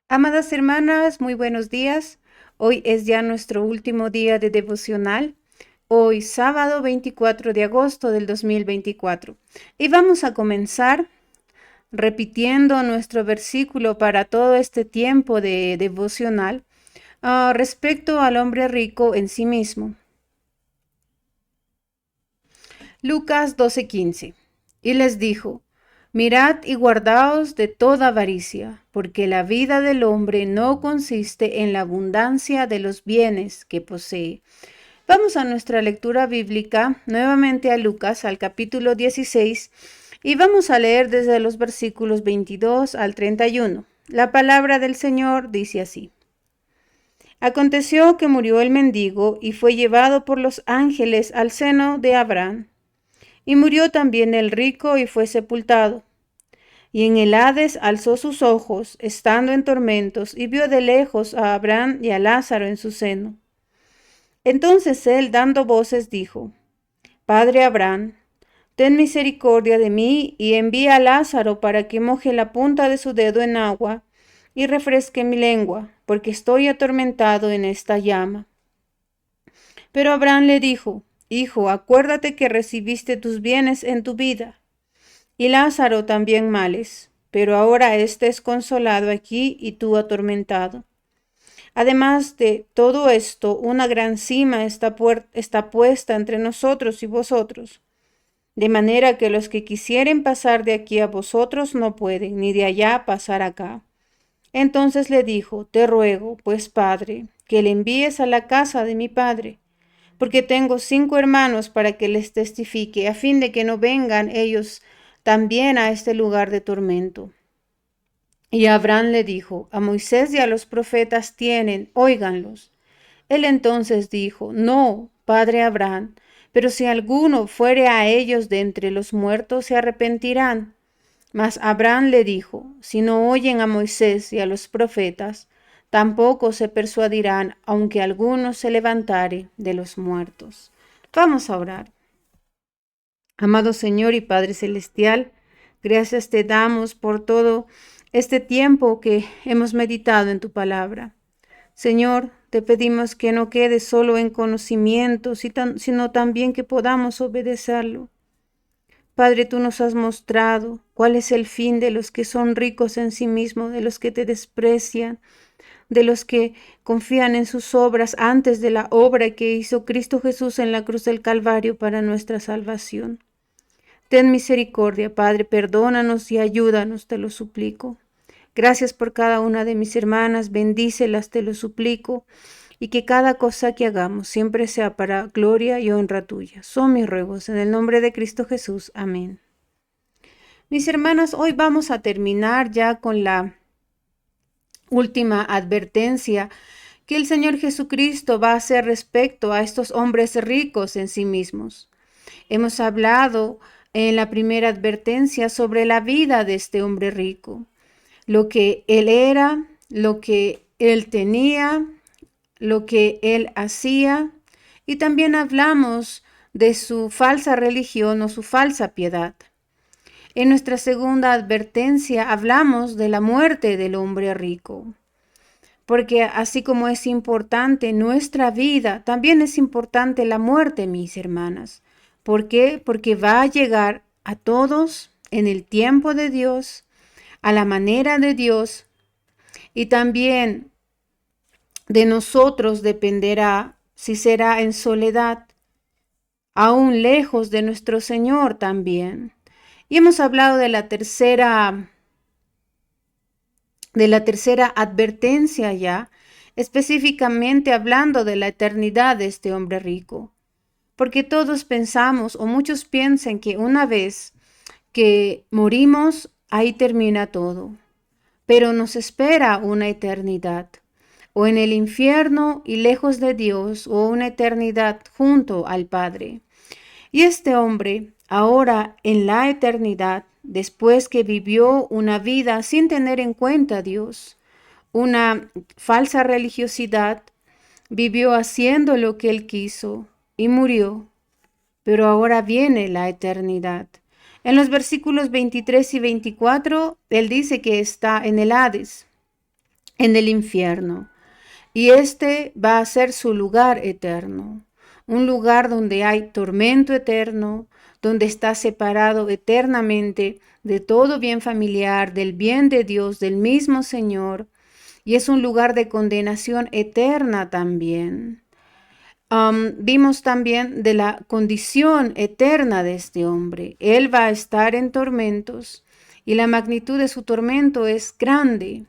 Amadas hermanas, muy buenos días. Hoy es ya nuestro último día de devocional. Hoy, sábado 24 de agosto del 2024. Y vamos a comenzar repitiendo nuestro versículo para todo este tiempo de devocional respecto al hombre rico en sí mismo. Lucas 12:15. Y les dijo: Mirad y guardaos de toda avaricia, porque la vida del hombre no consiste en la abundancia de los bienes que posee. Vamos a nuestra lectura bíblica, nuevamente a Lucas, al capítulo 16, y vamos a leer desde los versículos 22 al 31. La palabra del Señor dice así: Aconteció que murió el mendigo y fue llevado por los ángeles al seno de Abraham. Y murió también el rico y fue sepultado. Y en el Hades alzó sus ojos, estando en tormentos, y vio de lejos a Abraham y a Lázaro en su seno. Entonces él, dando voces, dijo: Padre Abraham, ten misericordia de mí, y envía a Lázaro para que moje la punta de su dedo en agua, y refresque mi lengua, porque estoy atormentado en esta llama. Pero Abraham le dijo: Hijo, acuérdate que recibiste tus bienes en tu vida, y Lázaro también males, pero ahora éste es consolado aquí y tú atormentado. Además de todo esto, una gran cima está puesta entre nosotros y vosotros, de manera que los que quisieren pasar de aquí a vosotros no pueden, ni de allá pasar acá. Entonces le dijo: Te ruego, pues, Padre, que le envíes a la casa de mi padre, porque tengo 5 hermanos para que les testifique, a fin de que no vengan ellos también a este lugar de tormento. Y Abraham le dijo: A Moisés y a los profetas tienen, óiganlos. Él entonces dijo: No, padre Abraham, pero si alguno fuere a ellos de entre los muertos, se arrepentirán. Mas Abraham le dijo: Si no oyen a Moisés y a los profetas, tampoco se persuadirán, aunque alguno se levantare de los muertos. Vamos a orar. Amado Señor y Padre Celestial, gracias te damos por todo este tiempo que hemos meditado en tu palabra. Señor, te pedimos que no quede solo en conocimiento, sino también que podamos obedecerlo. Padre, tú nos has mostrado cuál es el fin de los que son ricos en sí mismos, de los que te desprecian, de los que confían en sus obras antes de la obra que hizo Cristo Jesús en la cruz del Calvario para nuestra salvación. Ten misericordia, Padre, perdónanos y ayúdanos, te lo suplico. Gracias por cada una de mis hermanas, bendícelas, te lo suplico, y que cada cosa que hagamos siempre sea para gloria y honra tuya. Son mis ruegos, en el nombre de Cristo Jesús. Amén. Mis hermanas, hoy vamos a terminar ya con la última advertencia que el Señor Jesucristo va a hacer respecto a estos hombres ricos en sí mismos. Hemos hablado en la primera advertencia sobre la vida de este hombre rico, lo que él era, lo que él tenía, lo que él hacía, y también hablamos de su falsa religión o su falsa piedad. En nuestra segunda advertencia hablamos de la muerte del hombre rico, porque así como es importante nuestra vida, también es importante la muerte, mis hermanas. ¿Por qué? Porque va a llegar a todos en el tiempo de Dios, a la manera de Dios, y también de nosotros dependerá si será en soledad, aún lejos de nuestro Señor también. Y hemos hablado de la tercera advertencia ya, específicamente hablando de la eternidad de este hombre rico. Porque todos pensamos, o muchos piensan, que una vez que morimos, ahí termina todo. Pero nos espera una eternidad, o en el infierno y lejos de Dios, o una eternidad junto al Padre. Y este hombre, ahora en la eternidad, después que vivió una vida sin tener en cuenta a Dios, una falsa religiosidad, vivió haciendo lo que él quiso y murió. Pero ahora viene la eternidad. En los versículos 23 y 24, él dice que está en el Hades. en el infierno. Y este va a ser su lugar eterno, un lugar donde hay tormento eterno, donde está separado eternamente de todo bien familiar, del bien de Dios, del mismo Señor, y es un lugar de condenación eterna también. Vimos también de la condición eterna de este hombre. Él va a estar en tormentos y la magnitud de su tormento es grande.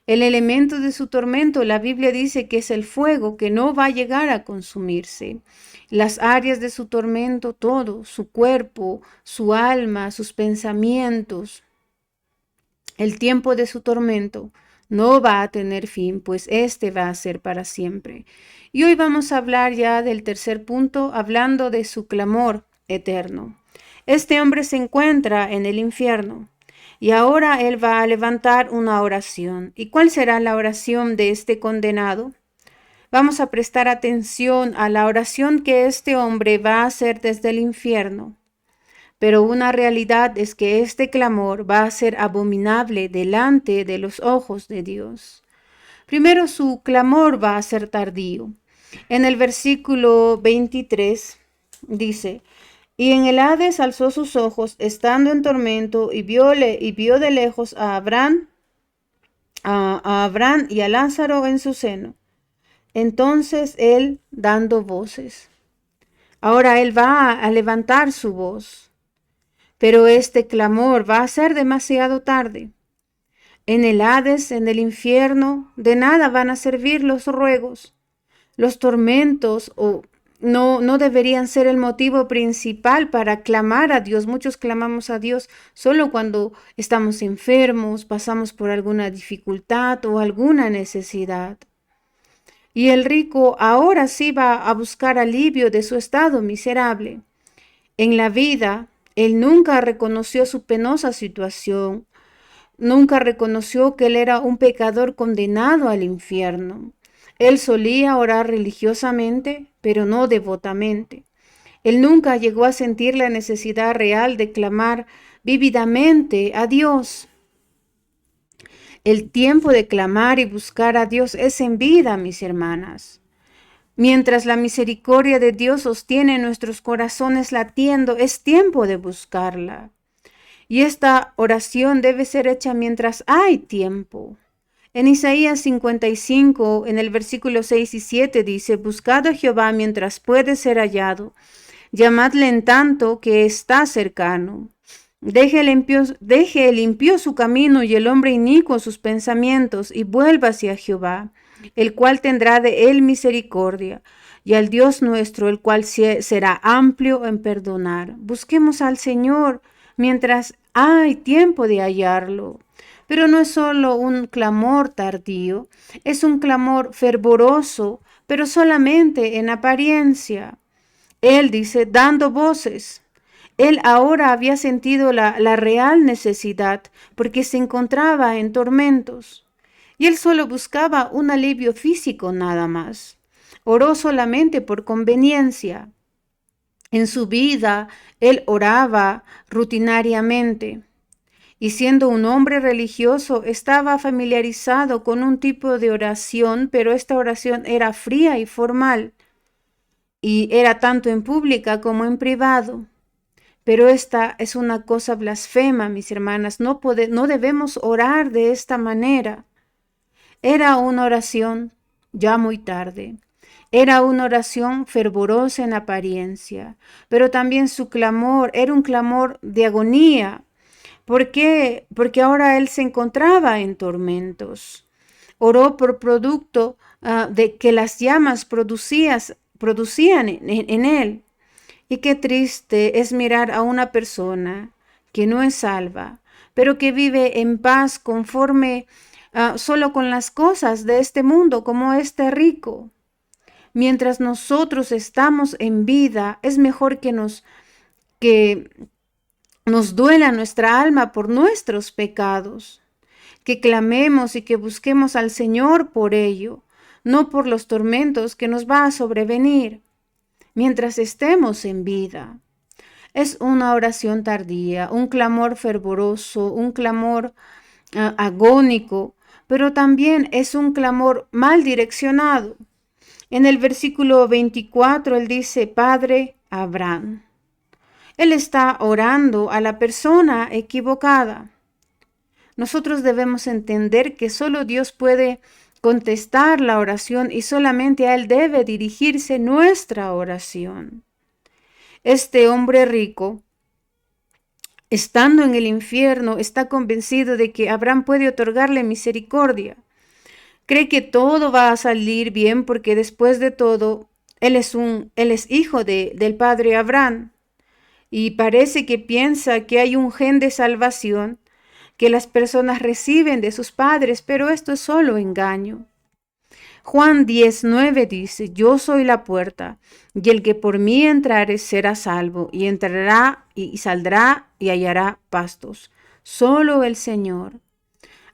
El elemento de su tormento, la Biblia dice que es el fuego, que no va a llegar a consumirse. Las áreas de su tormento, todo, su cuerpo, su alma, sus pensamientos, el tiempo de su tormento no va a tener fin, pues este va a ser para siempre. Y hoy vamos a hablar ya del tercer punto, hablando de su clamor eterno. Este hombre se encuentra en el infierno y ahora él va a levantar una oración. ¿Y cuál será la oración de este condenado? Vamos a prestar atención a la oración que este hombre va a hacer desde el infierno. Pero una realidad es que este clamor va a ser abominable delante de los ojos de Dios. Primero, su clamor va a ser tardío. En el versículo 23 dice, y en el Hades alzó sus ojos, estando en tormento, y vio de lejos a Abraham y a Lázaro en su seno. Entonces él dando voces. Ahora él va a levantar su voz. Pero este clamor va a ser demasiado tarde. En el Hades, en el infierno, de nada van a servir los ruegos. Los tormentos no deberían ser el motivo principal para clamar a Dios. Muchos clamamos a Dios solo cuando estamos enfermos, pasamos por alguna dificultad o alguna necesidad. Y el rico ahora sí va a buscar alivio de su estado miserable. En la vida, él nunca reconoció su penosa situación, nunca reconoció que él era un pecador condenado al infierno. Él solía orar religiosamente, pero no devotamente. Él nunca llegó a sentir la necesidad real de clamar vívidamente a Dios. El tiempo de clamar y buscar a Dios es en vida, mis hermanas. Mientras la misericordia de Dios sostiene nuestros corazones latiendo, es tiempo de buscarla. Y esta oración debe ser hecha mientras hay tiempo. En Isaías 55, en el versículo 6 y 7 dice, buscad a Jehová mientras puede ser hallado, llamadle en tanto que está cercano. Deje el impío su camino y el hombre inicuo sus pensamientos, y vuélvase a Jehová, el cual tendrá de él misericordia, y al Dios nuestro, el cual será amplio en perdonar. Busquemos al Señor mientras hay tiempo de hallarlo. Pero no es solo un clamor tardío, es un clamor fervoroso, pero solamente en apariencia. Él dice, dando voces. Él ahora había sentido la real necesidad porque se encontraba en tormentos. Y él solo buscaba un alivio físico nada más. Oró solamente por conveniencia. En su vida, él oraba rutinariamente. Y siendo un hombre religioso, estaba familiarizado con un tipo de oración, pero esta oración era fría y formal. Y era tanto en pública como en privado. Pero esta es una cosa blasfema, mis hermanas. No debemos orar de esta manera. Era una oración ya muy tarde. Era una oración fervorosa en apariencia, pero también su clamor era un clamor de agonía. ¿Por qué? Porque ahora él se encontraba en tormentos. Oró por producto de que las llamas producían en él. Y qué triste es mirar a una persona que no es salva, pero que vive en paz conforme solo con las cosas de este mundo, como este rico. Mientras nosotros estamos en vida, es mejor que nos duela nuestra alma por nuestros pecados, que clamemos y que busquemos al Señor por ello, no por los tormentos que nos va a sobrevenir mientras estemos en vida. Es una oración tardía, un clamor fervoroso, un clamor agónico, pero también es un clamor mal direccionado. En el versículo 24 él dice, Padre Abraham. Él está orando a la persona equivocada. Nosotros debemos entender que solo Dios puede contestar la oración y solamente a Él debe dirigirse nuestra oración. Este hombre rico, estando en el infierno, está convencido de que Abraham puede otorgarle misericordia. Cree que todo va a salir bien porque después de todo, él es hijo del padre Abraham. Y parece que piensa que hay un gen de salvación que las personas reciben de sus padres, pero esto es solo engaño. Juan 10:9 dice, yo soy la puerta, y el que por mí entrare será salvo, y entrará y saldrá y hallará pastos. Solo el Señor.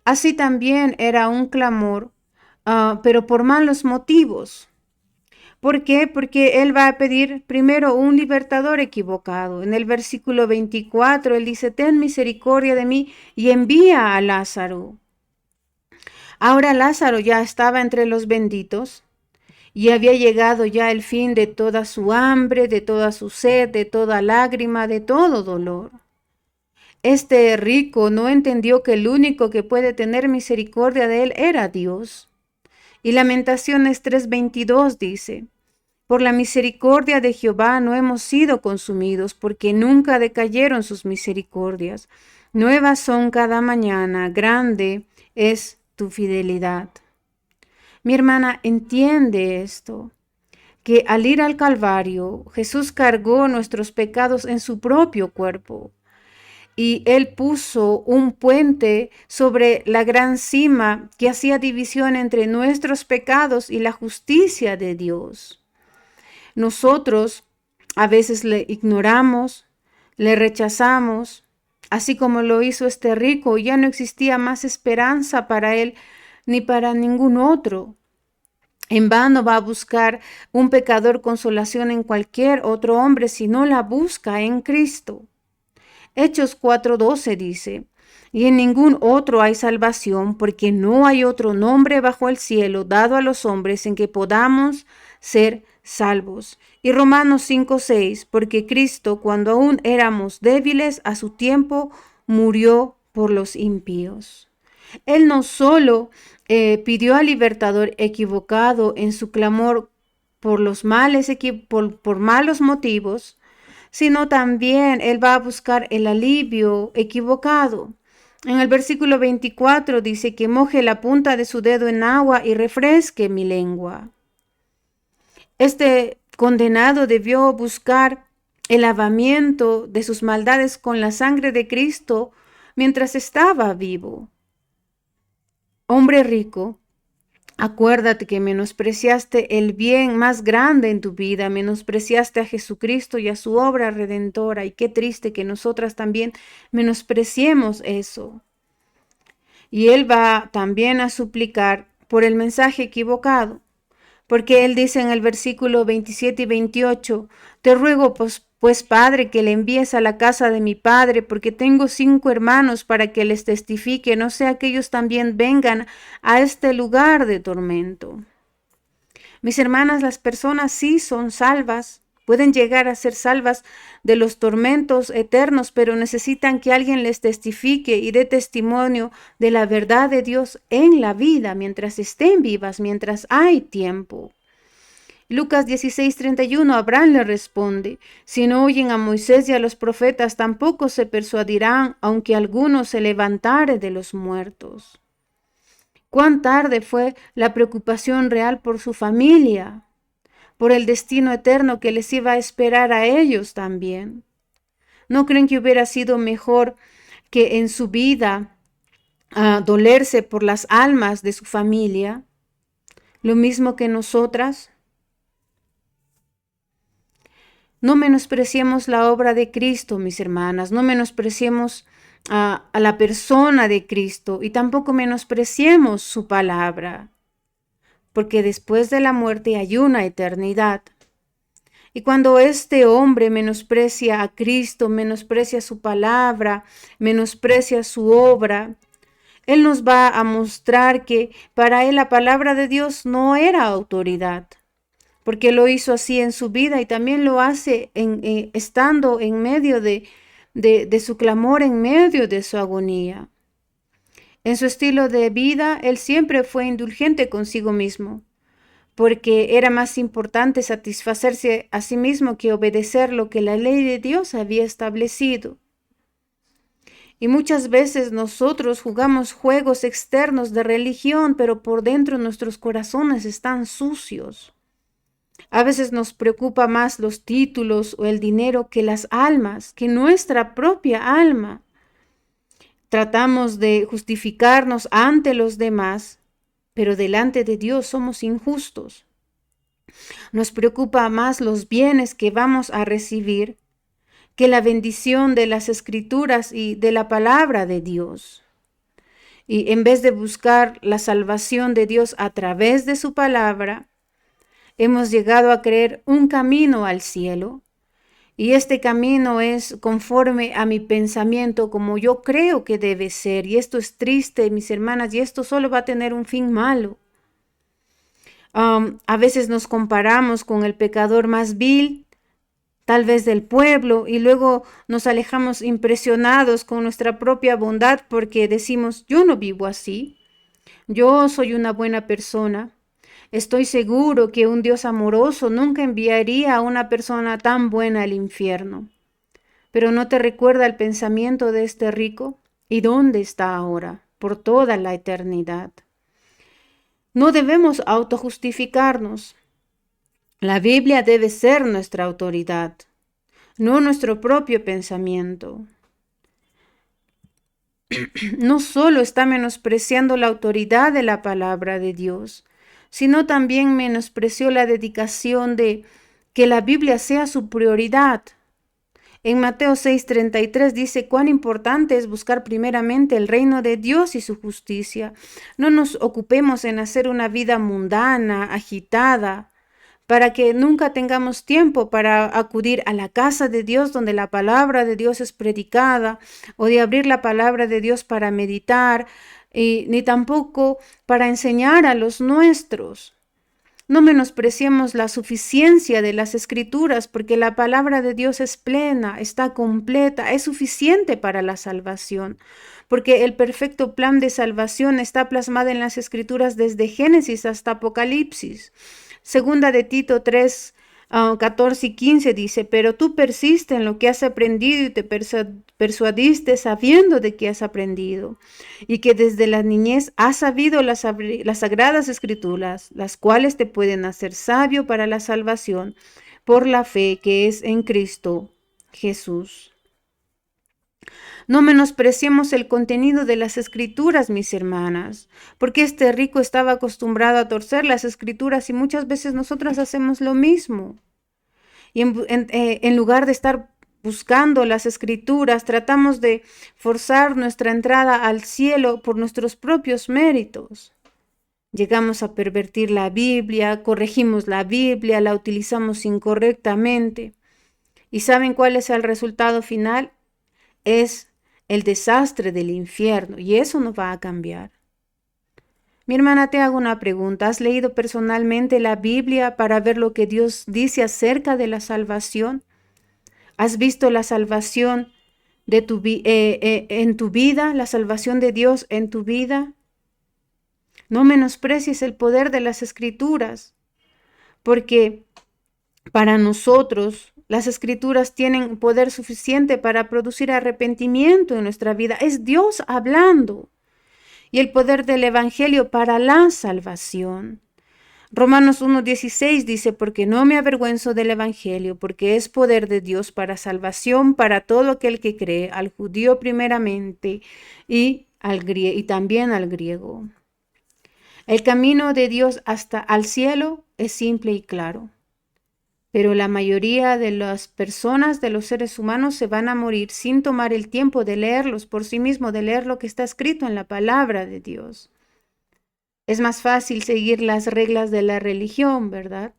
Así también era un clamor, pero por malos motivos. ¿Por qué? Porque él va a pedir primero un libertador equivocado. En el versículo 24, él dice, ten misericordia de mí y envía a Lázaro. Ahora Lázaro ya estaba entre los benditos y había llegado ya el fin de toda su hambre, de toda su sed, de toda lágrima, de todo dolor. Este rico no entendió que el único que puede tener misericordia de él era Dios. Y Lamentaciones 3:22 dice, por la misericordia de Jehová no hemos sido consumidos, porque nunca decayeron sus misericordias. Nuevas son cada mañana, grande es tu fidelidad. Mi hermana, entiende esto, que al ir al Calvario, Jesús cargó nuestros pecados en su propio cuerpo. Y Él puso un puente sobre la gran cima que hacía división entre nuestros pecados y la justicia de Dios. Nosotros a veces le ignoramos, le rechazamos, así como lo hizo este rico, ya no existía más esperanza para él ni para ningún otro. En vano va a buscar un pecador consolación en cualquier otro hombre si no la busca en Cristo. Hechos 4:12 dice, y en ningún otro hay salvación, porque no hay otro nombre bajo el cielo dado a los hombres en que podamos ser salvos. Y Romanos 5:6, porque Cristo, cuando aún éramos débiles, a su tiempo murió por los impíos. Él no solo pidió al libertador equivocado en su clamor por los males, por malos motivos, sino también él va a buscar el alivio equivocado. En el versículo 24 dice que moje la punta de su dedo en agua y refresque mi lengua. Este condenado debió buscar el lavamiento de sus maldades con la sangre de Cristo mientras estaba vivo. Hombre rico, acuérdate que menospreciaste el bien más grande en tu vida, menospreciaste a Jesucristo y a su obra redentora, y qué triste que nosotras también menospreciemos eso. Y él va también a suplicar por el mensaje equivocado, porque él dice en el versículo 27 y 28, te ruego pues Padre, que le envíes a la casa de mi padre, porque tengo 5 hermanos para que les testifique, no sea que ellos también vengan a este lugar de tormento. Mis hermanas, las personas sí son salvas, pueden llegar a ser salvas de los tormentos eternos, pero necesitan que alguien les testifique y dé testimonio de la verdad de Dios en la vida, mientras estén vivas, mientras hay tiempo. Lucas 16:31, Abraham le responde, si no oyen a Moisés y a los profetas, tampoco se persuadirán, aunque alguno se levantare de los muertos. Cuán tarde fue la preocupación real por su familia, por el destino eterno que les iba a esperar a ellos también. ¿No creen que hubiera sido mejor que en su vida dolerse por las almas de su familia? Lo mismo que nosotras. No menospreciemos la obra de Cristo, mis hermanas, no menospreciemos a la persona de Cristo y tampoco menospreciemos su palabra, porque después de la muerte hay una eternidad. Y cuando este hombre menosprecia a Cristo, menosprecia su palabra, menosprecia su obra, Él nos va a mostrar que para él la palabra de Dios no era autoridad, porque lo hizo así en su vida y también lo hace estando en medio de su clamor, en medio de su agonía. En su estilo de vida, él siempre fue indulgente consigo mismo, porque era más importante satisfacerse a sí mismo que obedecer lo que la ley de Dios había establecido. Y muchas veces nosotros jugamos juegos externos de religión, pero por dentro nuestros corazones están sucios. A veces nos preocupa más los títulos o el dinero que las almas, que nuestra propia alma. Tratamos de justificarnos ante los demás, pero delante de Dios somos injustos. Nos preocupa más los bienes que vamos a recibir que la bendición de las escrituras y de la palabra de Dios. Y en vez de buscar la salvación de Dios a través de su palabra, hemos llegado a creer un camino al cielo. Y este camino es conforme a mi pensamiento, como yo creo que debe ser. Y esto es triste, mis hermanas, y esto solo va a tener un fin malo. A veces nos comparamos con el pecador más vil, tal vez del pueblo, y luego nos alejamos impresionados con nuestra propia bondad porque decimos, yo no vivo así, yo soy una buena persona. Estoy seguro que un Dios amoroso nunca enviaría a una persona tan buena al infierno. Pero ¿no te recuerda el pensamiento de este rico? ¿Y dónde está ahora? Por toda la eternidad. No debemos autojustificarnos. La Biblia debe ser nuestra autoridad, no nuestro propio pensamiento. No solo está menospreciando la autoridad de la palabra de Dios, sino también menospreció la dedicación de que la Biblia sea su prioridad. En Mateo 6:33 dice cuán importante es buscar primeramente el reino de Dios y su justicia. No nos ocupemos en hacer una vida mundana, agitada, para que nunca tengamos tiempo para acudir a la casa de Dios donde la palabra de Dios es predicada, o de abrir la palabra de Dios para meditar, ni tampoco para enseñar a los nuestros. No menospreciemos la suficiencia de las escrituras, porque la palabra de Dios es plena, está completa, es suficiente para la salvación, porque el perfecto plan de salvación está plasmado en las escrituras desde Génesis hasta Apocalipsis. Segunda de Tito 3, 14 y 15 dice, pero tú persiste en lo que has aprendido y te persuadiste sabiendo de qué has aprendido y que desde la niñez has sabido las sagradas escrituras, las cuales te pueden hacer sabio para la salvación por la fe que es en Cristo Jesús. No menospreciemos el contenido de las escrituras, mis hermanas, porque este rico estaba acostumbrado a torcer las escrituras y muchas veces nosotras hacemos lo mismo. Y en lugar de estar buscando las escrituras, tratamos de forzar nuestra entrada al cielo por nuestros propios méritos. Llegamos a pervertir la Biblia, corregimos la Biblia, la utilizamos incorrectamente. ¿Y saben cuál es el resultado final? Es el desastre del infierno, y eso no va a cambiar. Mi hermana, te hago una pregunta. ¿Has leído personalmente la Biblia para ver lo que Dios dice acerca de la salvación? ¿Has visto la salvación de en tu vida, la salvación de Dios en tu vida? No menosprecies el poder de las escrituras, porque para nosotros las escrituras tienen poder suficiente para producir arrepentimiento en nuestra vida. Es Dios hablando. Y el poder del evangelio para la salvación. Romanos 1:16 dice, porque no me avergüenzo del evangelio, porque es poder de Dios para salvación para todo aquel que cree, al judío primeramente y también al griego. El camino de Dios hasta al cielo es simple y claro. Pero la mayoría de las personas, de los seres humanos, se van a morir sin tomar el tiempo de leerlos por sí mismos, de leer lo que está escrito en la palabra de Dios. Es más fácil seguir las reglas de la religión, ¿verdad?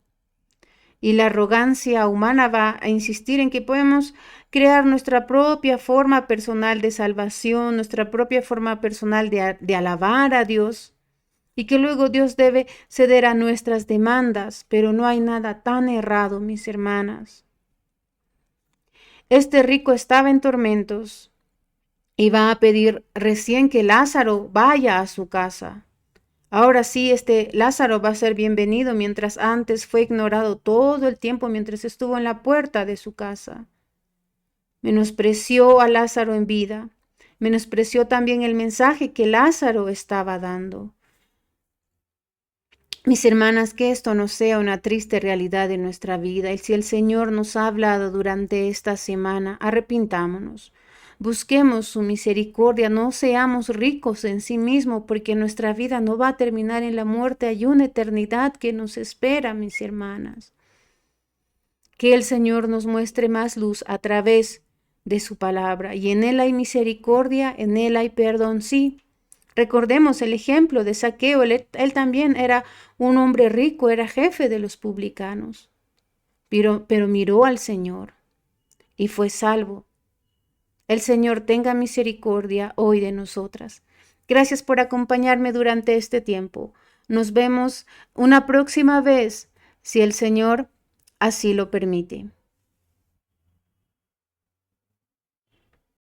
Y la arrogancia humana va a insistir en que podemos crear nuestra propia forma personal de salvación, nuestra propia forma personal de alabar a Dios, y que luego Dios debe ceder a nuestras demandas, pero no hay nada tan errado, mis hermanas. Este rico estaba en tormentos y va a pedir recién que Lázaro vaya a su casa. Ahora sí, este Lázaro va a ser bienvenido, mientras antes fue ignorado todo el tiempo mientras estuvo en la puerta de su casa. Menospreció a Lázaro en vida, menospreció también el mensaje que Lázaro estaba dando. Mis hermanas, que esto no sea una triste realidad en nuestra vida, y si el Señor nos ha hablado durante esta semana, arrepintámonos. Busquemos su misericordia, no seamos ricos en sí mismos, porque nuestra vida no va a terminar en la muerte, hay una eternidad que nos espera, mis hermanas. Que el Señor nos muestre más luz a través de su palabra, y en Él hay misericordia, en Él hay perdón, sí. Recordemos el ejemplo de Zaqueo, él también era un hombre rico, era jefe de los publicanos, pero miró al Señor y fue salvo. El Señor tenga misericordia hoy de nosotras. Gracias por acompañarme durante este tiempo. Nos vemos una próxima vez, si el Señor así lo permite.